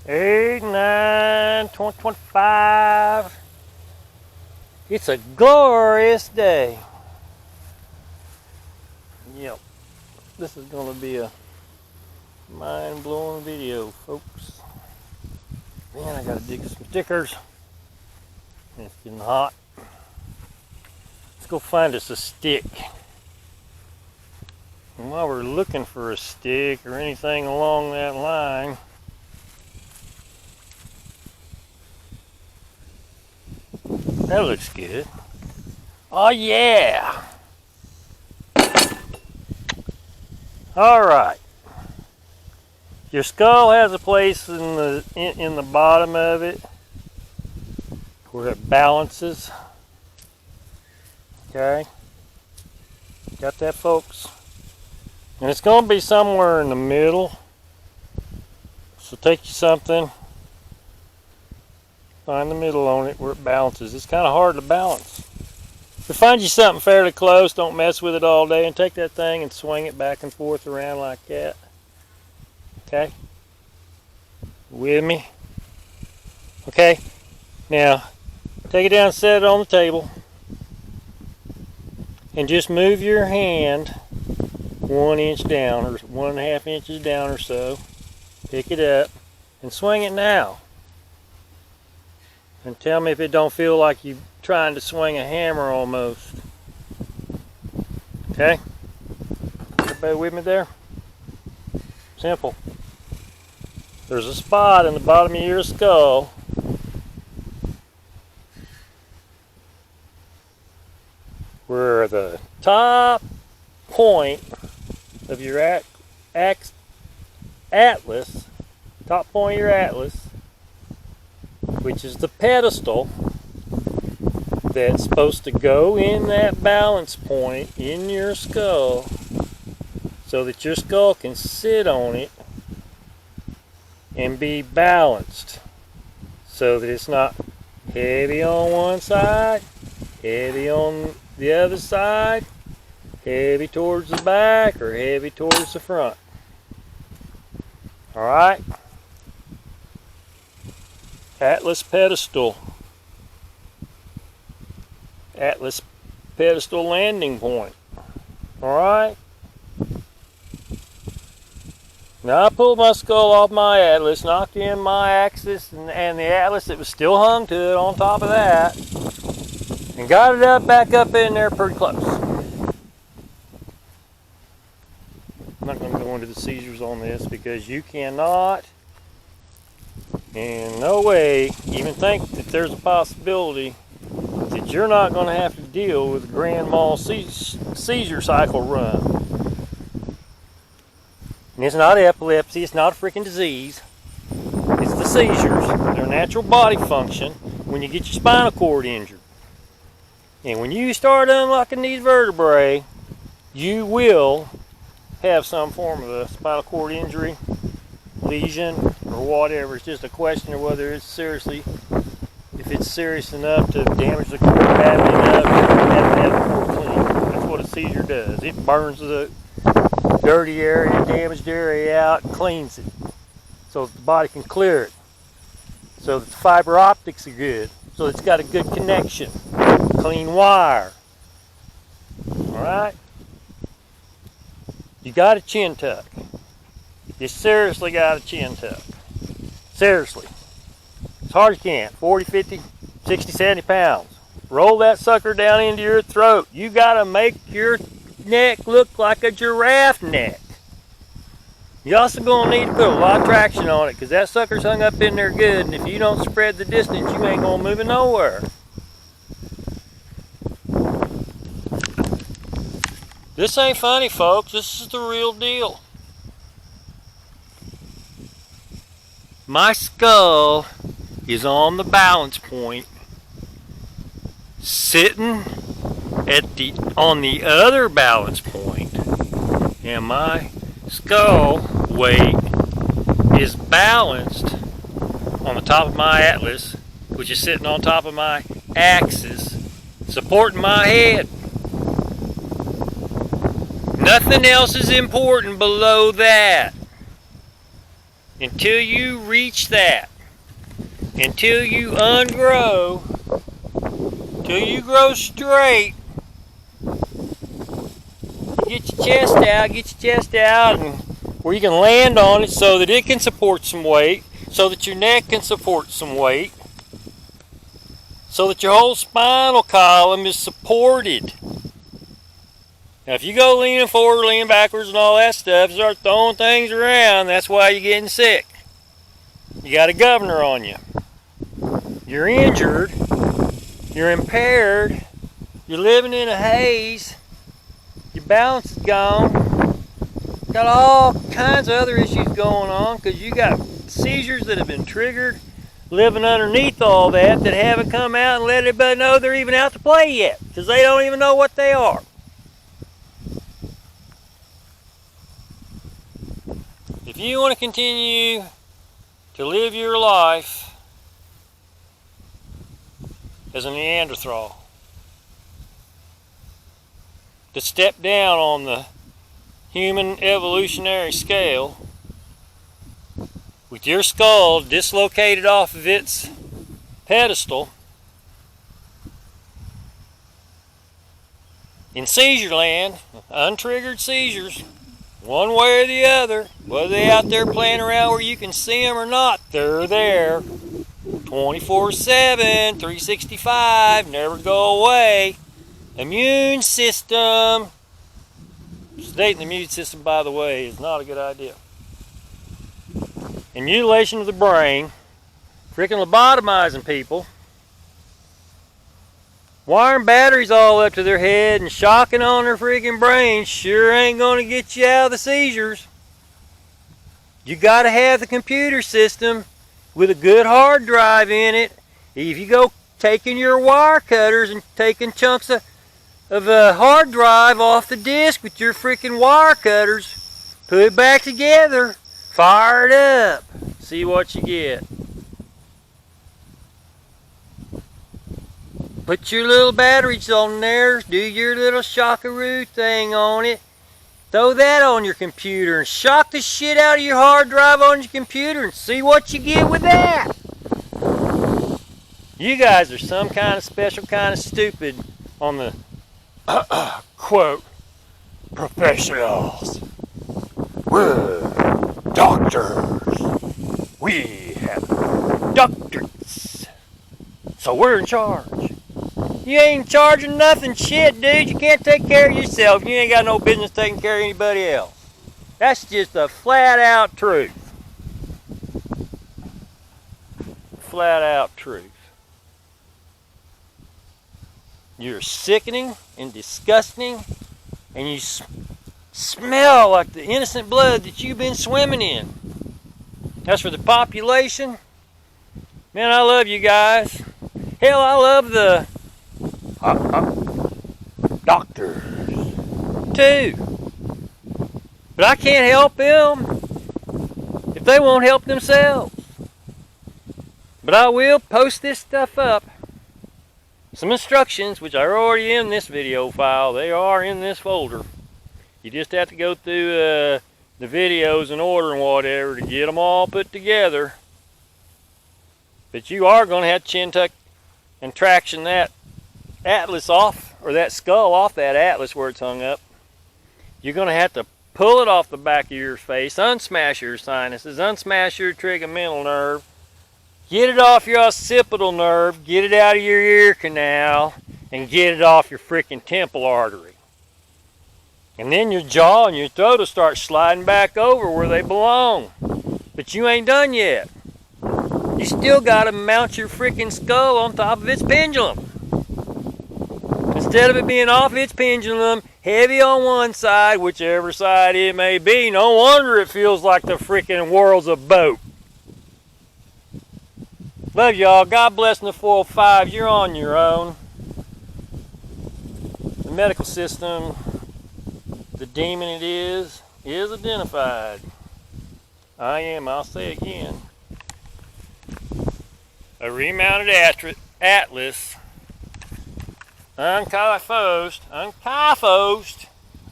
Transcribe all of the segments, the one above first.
8, 9, 20, 25. It's a glorious day. Yep. This is going to be a mind-blowing video, folks. Man, I got to dig some stickers. It's getting hot. Let's go find us a stick. And while we're looking for a stick or anything along that line, that looks good. Oh yeah! Alright. Your skull has a place in the bottom of it where it balances. Okay? Got that, folks? And it's going to be somewhere in the middle. So take you something, find the middle on it where it balances. It's kind of hard to balance. But find you something fairly close. Don't mess with it all day, and take that thing and swing it back and forth around like that. Okay? With me? Okay? Now, take it down and set it on the table. And just move your hand 1 inch down, or 1.5 inches down or so. Pick it up and swing it now. And tell me if it don't feel like you're trying to swing a hammer almost. Okay? Everybody with me there? Simple. There's a spot in the bottom of your skull where the top point of your atlas, top point of your atlas, which is the pedestal that's supposed to go in that balance point in your skull so that your skull can sit on it and be balanced so that it's not heavy on one side, heavy on the other side, heavy towards the back, or heavy towards the front. Alright? Atlas pedestal. Atlas pedestal landing point. Alright? Now I pulled my skull off my atlas, knocked in my axis and the atlas that was still hung to it on top of that, and got it back up in there pretty close. I'm not going to go into the seizures on this because you cannot, in no way, even think that there's a possibility that you're not going to have to deal with a grand mal seizure cycle run. And it's not epilepsy, it's not a freaking disease. It's the seizures. They're a natural body function when you get your spinal cord injured. And when you start unlocking these vertebrae, you will have some form of a spinal cord injury, lesion, or whatever. It's just a question of whether it's if it's serious enough to damage the cord badly enough to have the cord clean. That's what a seizure does. It burns the dirty area, damaged area out, and cleans it so that the body can clear it, so that the fiber optics are good, so it's got a good connection, clean wire. Alright? You got a chin tuck. You seriously got a chin tuck. Seriously. As hard as you can. 40, 50, 60, 70 pounds. Roll that sucker down into your throat. You got to make your neck look like a giraffe neck. You also going to need to put a lot of traction on it because that sucker's hung up in there good, and if you don't spread the distance, you ain't going to move it nowhere. This ain't funny, folks. This is the real deal. My skull is on the balance point, sitting on the other balance point, and my skull weight is balanced on the top of my atlas, which is sitting on top of my axis, supporting my head. Nothing else is important below that. until you reach that, until you ungrow, till you grow straight. Get your chest out, and where you can land on it so that it can support some weight, so that your neck can support some weight, so that your whole spinal column is supported. Now, if you go leaning forward, leaning backwards, and all that stuff, start throwing things around, that's why you're getting sick. You got a governor on you. You're injured. You're impaired. You're living in a haze. Your balance is gone. Got all kinds of other issues going on because you got seizures that have been triggered, living underneath all that haven't come out and let everybody know they're even out to play yet because they don't even know what they are. If you want to continue to live your life as a Neanderthal, to step down on the human evolutionary scale with your skull dislocated off of its pedestal, in seizure land, untriggered seizures, one way or the other, whether they're out there playing around where you can see them or not, they're there 24/7, 365, never go away. Immune system. Sedating the immune system, by the way, is not a good idea. And mutilation of the brain, freaking lobotomizing people, wiring batteries all up to their head and shocking on their freaking brains sure ain't going to get you out of the seizures. You got to have the computer system with a good hard drive in it. If you go taking your wire cutters and taking chunks of a hard drive off the disk with your freaking wire cutters, put it back together, fire it up, see what you get. Put your little batteries on there, do your little shockaroo thing on it, throw that on your computer and shock the shit out of your hard drive on your computer and see what you get with that. You guys are some kind of special kind of stupid on the quote, professionals. We're doctors. We have doctorates. So we're in charge. You ain't charging nothing shit, dude. You can't take care of yourself. You ain't got no business taking care of anybody else. That's just a flat out truth. Flat out truth. You're sickening and disgusting, and you smell like the innocent blood that you've been swimming in. As for the population, man, I love you guys. Hell, I love the doctors too. But I can't help them if they won't help themselves. But I will post this stuff up. Some instructions, which are already in this video file. They are in this folder. You just have to go through the videos in order and whatever to get them all put together. But you are going to have to chin tuck and traction that atlas off, or that skull off that atlas where it's hung up. You're going to have to pull it off the back of your face, unsmash your sinuses, unsmash your trigeminal nerve, get it off your occipital nerve, get it out of your ear canal, and get it off your freaking temple artery. And then your jaw and your throat will start sliding back over where they belong. But you ain't done yet. You still got to mount your freaking skull on top of its pendulum. Instead of it being off its pendulum, heavy on one side, whichever side it may be, no wonder it feels like the freaking world's a boat. Love y'all. God bless in the 405. You're on your own. The medical system, the demon it is identified. I'll say again, a remounted atlas, unkyphosed,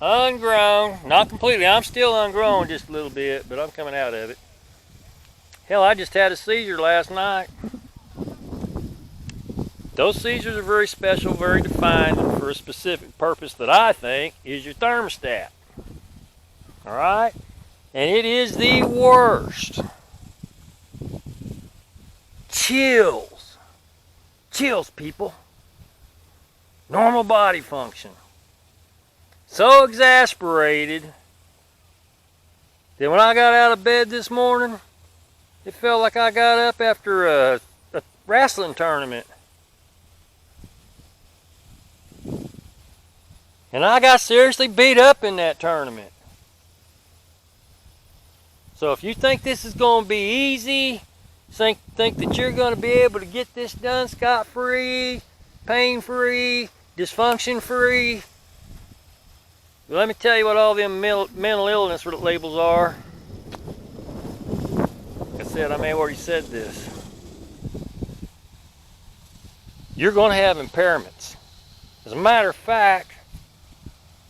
ungrown, not completely. I'm still ungrown just a little bit, but I'm coming out of it. Hell, I just had a seizure last night. Those seizures are very special, very defined, and for a specific purpose that I think is your thermostat. Alright? And it is the worst. Chills. Chills, people. Normal body function. So exasperated that when I got out of bed this morning, it felt like I got up after a wrestling tournament. And I got seriously beat up in that tournament. So if you think this is going to be easy, think that you're going to be able to get this done scot-free, pain-free, dysfunction-free, well, let me tell you what all them mental illness labels are. Like I said, I may have already said this. You're going to have impairments. As a matter of fact,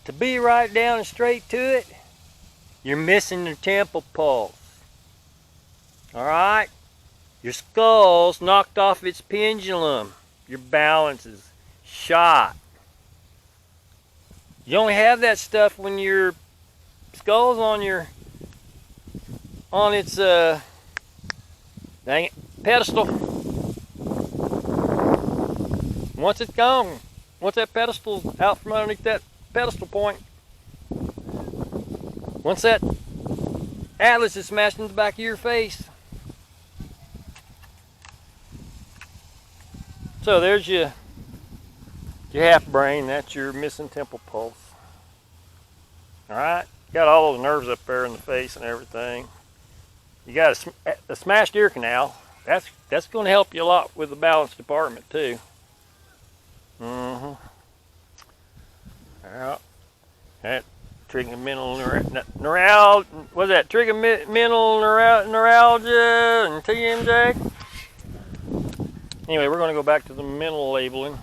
to be right down and straight to it, you're missing the temple pulse. Alright? Your skull's knocked off its pendulum. Your balance is shot. You only have that stuff when your skull's on its dang it, pedestal. Once it's gone, once that pedestal's out from underneath that pedestal point, once that atlas is smashed in the back of your face. So there's your half brain, that's your missing temple pulse. Alright? Got all those nerves up there in the face and everything. You got a smashed ear canal. That's going to help you a lot with the balance department too. Yeah. That trigeminal neuralgia, what's that? Trigeminal neuralgia and TMJ. Anyway, we're going to go back to the mental labeling.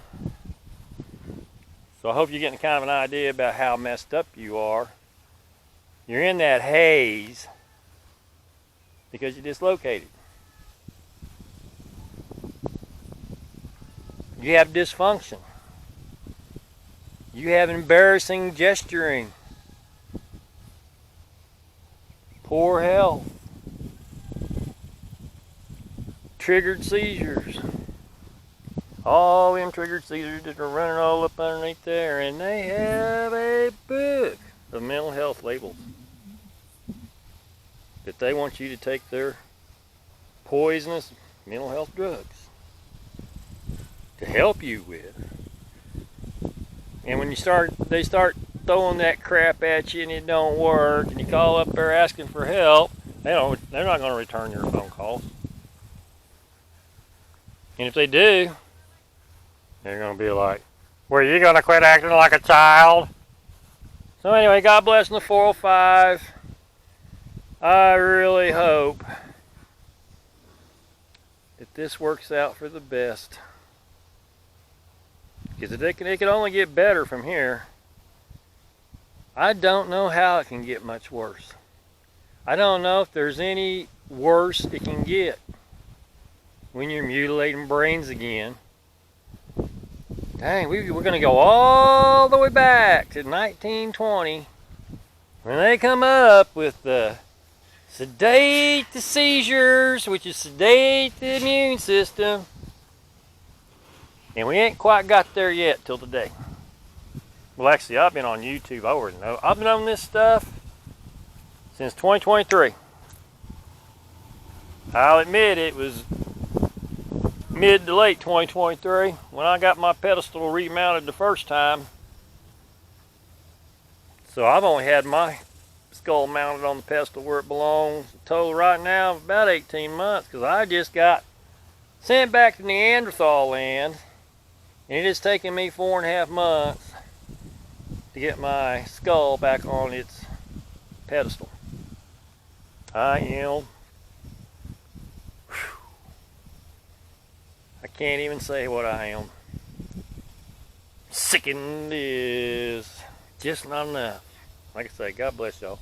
So I hope you're getting kind of an idea about how messed up you are. You're in that haze because you're dislocated. You have dysfunction. You have embarrassing gesturing. Poor health. Triggered seizures. All them triggered seizures that are running all up underneath there, and they have a book of mental health labels that they want you to take their poisonous mental health drugs to help you with. And when they start throwing that crap at you and it don't work, and you call up there asking for help, they're not going to return your phone calls. And if they do, they're going to be like, "Were you going to quit acting like a child?" So anyway, God bless in the 405. I really hope that this works out for the best. Because it can only get better from here. I don't know how it can get much worse. I don't know if there's any worse it can get when you're mutilating brains again. Dang, we're going to go all the way back to 1920 when they come up with the sedate the seizures, which is sedate the immune system. And we ain't quite got there yet till today. Well, actually, I've been on YouTube. I already know. I've been on this stuff since 2023. I'll admit it was mid to late 2023 when I got my pedestal remounted the first time. So I've only had my skull mounted on the pedestal where it belongs total right now about 18 months, because I just got sent back to Neanderthal land, and it has taken me 4.5 months to get my skull back on its pedestal. I can't even say what I am. Sickened is just not enough. Like I say, God bless y'all.